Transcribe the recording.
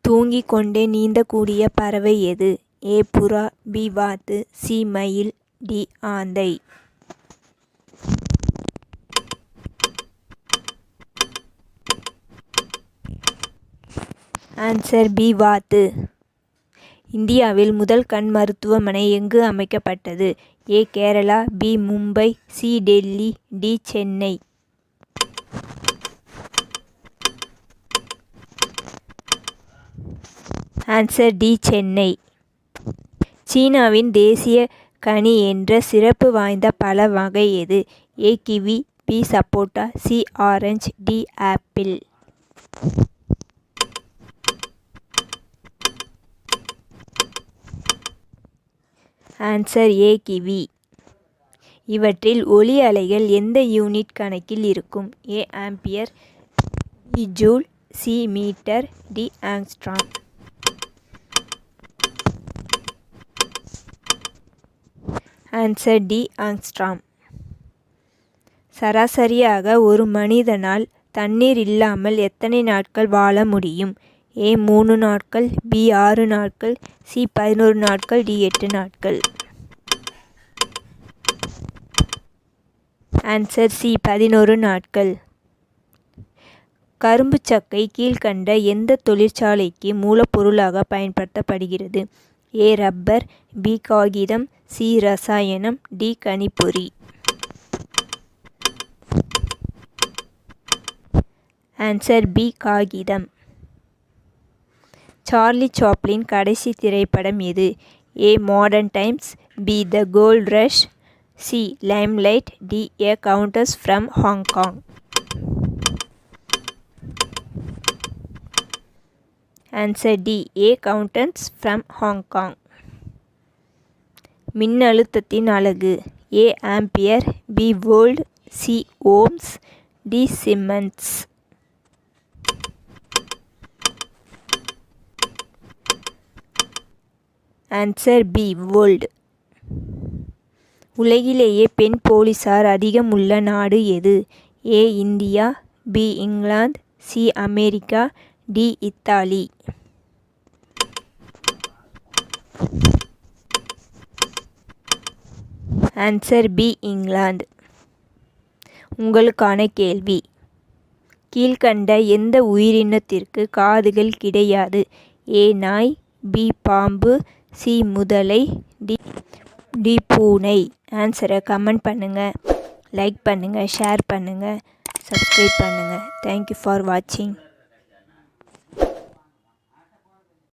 தூங்கிக் கொண்டே நீந்தக்கூடிய பறவை எது? ஏ புறா, பி வாத்து, சி மயில், டி ஆந்தை. ஆன்சர் பி வாத்து. இந்தியாவில் முதல் கண் மருத்துவமனை எங்கு அமைக்கப்பட்டது? A Kerala, B Mumbai, C Delhi, D Chennai. Answer D Chennai. சீனாவின் தேசிய கனி என்ற சிறப்பு வாய்ந்த பழ வகை எது? A kiwi, B sapota, C orange, D apple. Answer A kiwi. இவற்றில் ஒலி அலைகள் எந்த யூனிட் கணக்கில் இருக்கும்? A ampere, B joule, C metre, D angstrom. Answer D angstrom. சராசரியாக ஒரு மனிதனால் தண்ணீர் இல்லாமல் எத்தனை நாட்கள் வாழ முடியும்? ஏ 3 நாட்கள், பி 6 நாட்கள், சி 11 நாட்கள், டி 8 நாட்கள். ஆன்சர் சி 11 நாட்கள். கரும்பு சக்கை கீழ்கண்ட எந்த தொழிற்சாலைக்கு மூலப்பொருளாக பயன்படுத்தப்படுகிறது? ஏ ரப்பர், பி காகிதம், சி ரசாயனம், டி கணிப்பொறி. ஆன்சர் பி காகிதம். சார்லி சாப்ளின் கடைசி திரைப்படம் எது? A modern times, B the gold rush, C limelight, D A countess from Hong. Answer D A countess from Hong. மின்னழுத்தத்தின் அலகு? A ampere, B volt, C ohms, D siemens. Answer B volt. உலகிலேயே பெண் போலீசார் அதிகம் உள்ள நாடு எது? A India, B England, C America, D Italy. Answer B England. உங்களுக்கான கேள்வி: கீழ்கண்ட எந்த உயிரினத்திற்கு காதுகள் கிடையாது? ஏ நாய், பி பாம்பு, சி முதலை, டி பூனை. ஆன்சரை கமெண்ட் பண்ணுங்கள், லைக் பண்ணுங்கள், ஷேர் பண்ணுங்கள், சப்ஸ்கிரைப் பண்ணுங்கள். தேங்க்யூ ஃபார் வாட்சிங்.